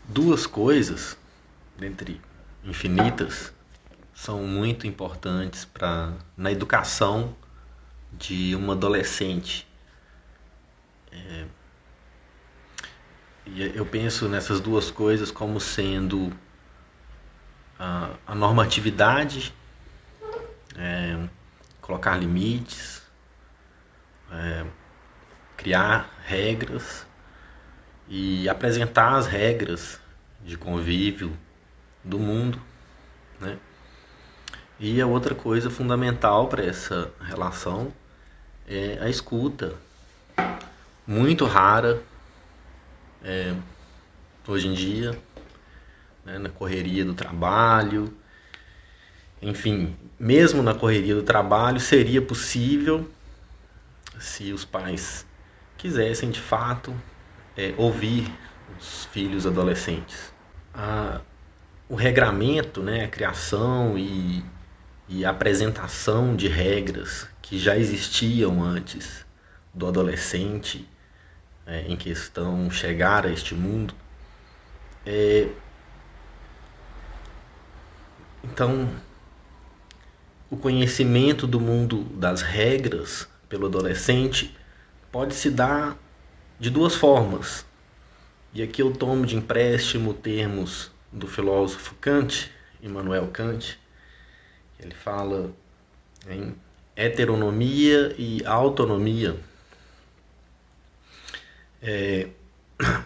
Duas coisas, dentre infinitas, são muito importantes na educação de uma adolescente. E eu penso nessas duas coisas como sendo a normatividade, colocar limites, criar regras e apresentar as regras de convívio do mundo, né? E a outra coisa fundamental para essa relação é a escuta, muito rara hoje em dia, né, na correria do trabalho. Enfim, mesmo na correria do trabalho, seria possível, se os pais quisessem de fato ouvir os filhos adolescentes. O regramento, né, a criação e a apresentação de regras que já existiam antes do adolescente em questão chegar a este mundo. Então, o conhecimento do mundo das regras pelo adolescente pode se dar de duas formas. E aqui eu tomo de empréstimo termos do filósofo Kant, Immanuel Kant. Ele fala em heteronomia e autonomia.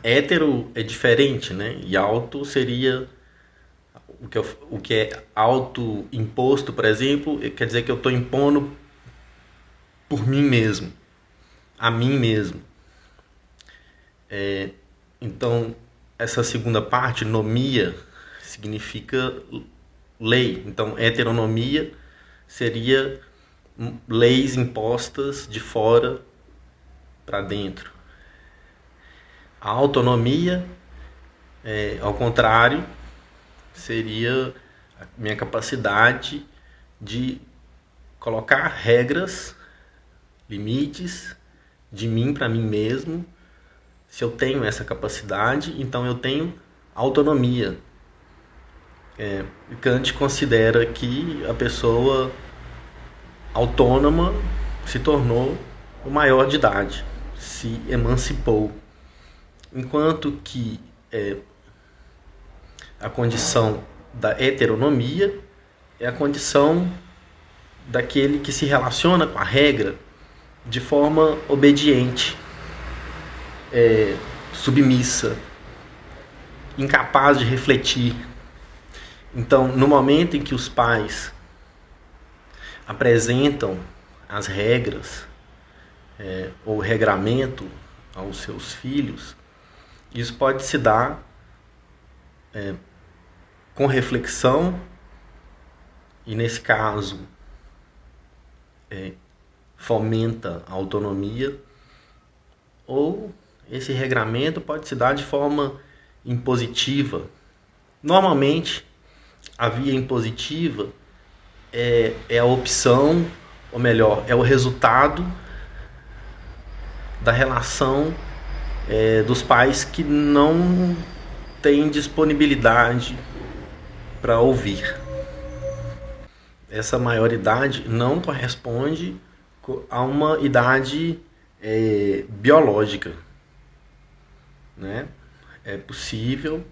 Hétero é diferente, né? E auto seria o que é auto-imposto, por exemplo, quer dizer que eu estou impondo por mim mesmo, a mim mesmo. Então, essa segunda parte, nomia, significa lei. Então, heteronomia seria leis impostas de fora para dentro. A autonomia, ao contrário, seria a minha capacidade de colocar regras, limites de mim para mim mesmo. Se eu tenho essa capacidade, então eu tenho autonomia. Kant considera que a pessoa autônoma se tornou o maior de idade, se emancipou. Enquanto que a condição da heteronomia é a condição daquele que se relaciona com a regra de forma obediente, submissa, incapaz de refletir. Então, no momento em que os pais apresentam as regras ou regramento aos seus filhos, isso pode se dar com reflexão e, nesse caso, fomenta a autonomia, ou esse regramento pode se dar de forma impositiva. Normalmente, a via impositiva é a opção, ou melhor, é o resultado da relação dos pais que não têm disponibilidade para ouvir. Essa maioridade não corresponde a uma idade biológica, né? É possível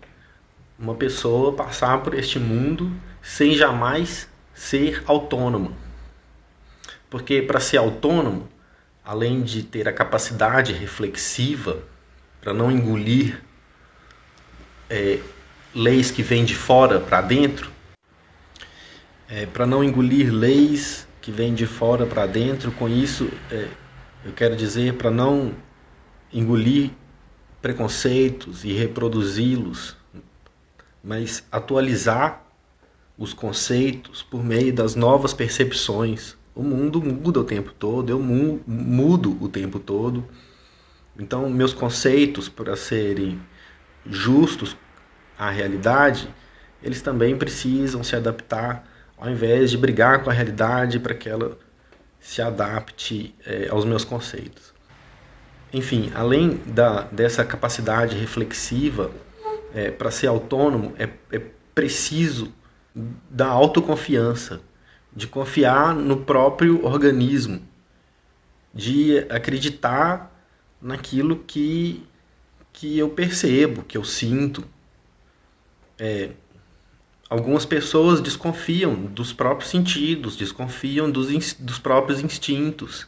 uma pessoa passar por este mundo sem jamais ser autônoma. Porque para ser autônomo, além de ter a capacidade reflexiva para não engolir leis que vêm de fora para dentro, para não engolir leis que vêm de fora para dentro, com isso eu quero dizer para não engolir preconceitos e reproduzi-los, mas atualizar os conceitos por meio das novas percepções. O mundo muda o tempo todo, eu mudo o tempo todo. Então, meus conceitos, para serem justos à realidade, eles também precisam se adaptar, ao invés de brigar com a realidade para que ela se adapte aos meus conceitos. Enfim, além dessa capacidade reflexiva para ser autônomo, é preciso da autoconfiança, de confiar no próprio organismo, de acreditar naquilo que eu percebo, que eu sinto. Algumas pessoas desconfiam dos próprios sentidos, desconfiam dos próprios instintos,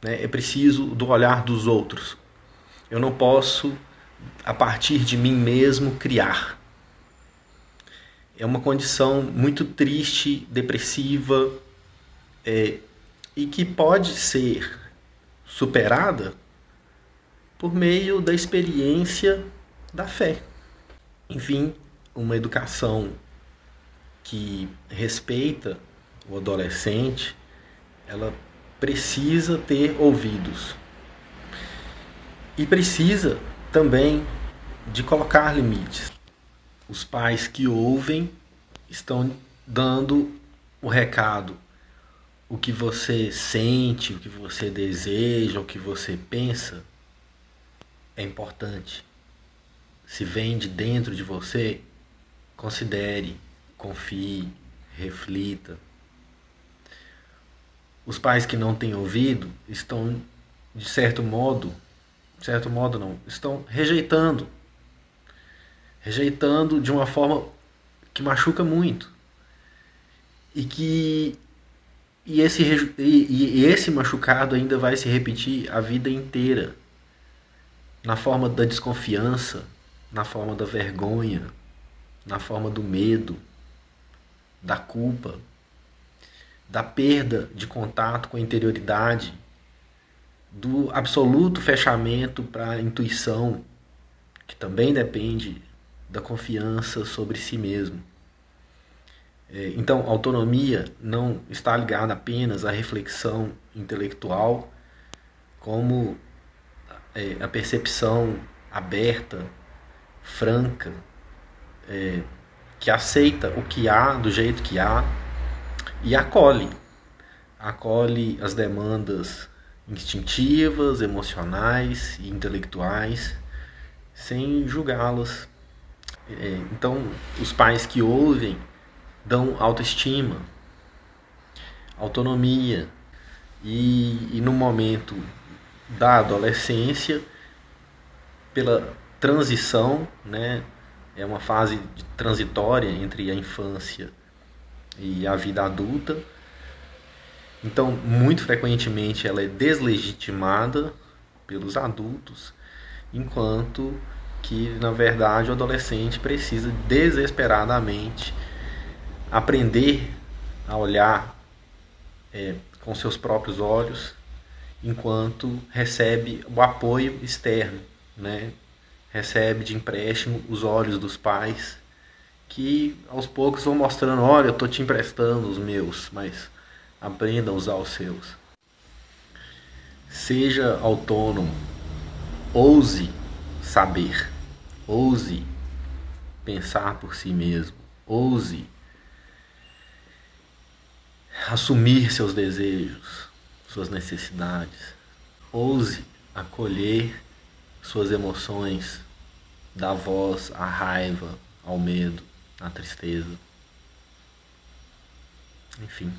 né? É preciso do olhar dos outros. Eu não posso, a partir de mim mesmo, criar. É uma condição muito triste, depressiva, e que pode ser superada por meio da experiência da fé. Enfim, uma educação que respeita o adolescente, ela precisa ter ouvidos e precisa também de colocar limites. Os pais que ouvem estão dando o recado. O que você sente, o que você deseja, o que você pensa é importante. Se vem de dentro de você, considere, confie, reflita. Os pais que não têm ouvido estão, de certo modo não, estão rejeitando de uma forma que machuca muito. E esse machucado ainda vai se repetir a vida inteira, na forma da desconfiança, na forma da vergonha, na forma do medo, da culpa, da perda de contato com a interioridade, do absoluto fechamento para a intuição, que também depende da confiança sobre si mesmo. Então, autonomia não está ligada apenas à reflexão intelectual, como a percepção aberta, franca, que aceita o que há do jeito que há e acolhe as demandas instintivas, emocionais e intelectuais, sem julgá-las. Então, os pais que ouvem dão autoestima, autonomia, e no momento da adolescência, pela transição, né, é uma fase transitória entre a infância e a vida adulta. Então, muito frequentemente ela é deslegitimada pelos adultos, enquanto que, na verdade, o adolescente precisa desesperadamente aprender a olhar com seus próprios olhos, enquanto recebe o apoio externo, né? Recebe de empréstimo os olhos dos pais, que aos poucos vão mostrando: olha, eu estou te emprestando os meus, mas aprenda a usar os seus. Seja autônomo, ouse saber, ouse pensar por si mesmo, ouse assumir seus desejos, suas necessidades, ouse acolher suas emoções, dar voz à raiva, ao medo, à tristeza. Enfim.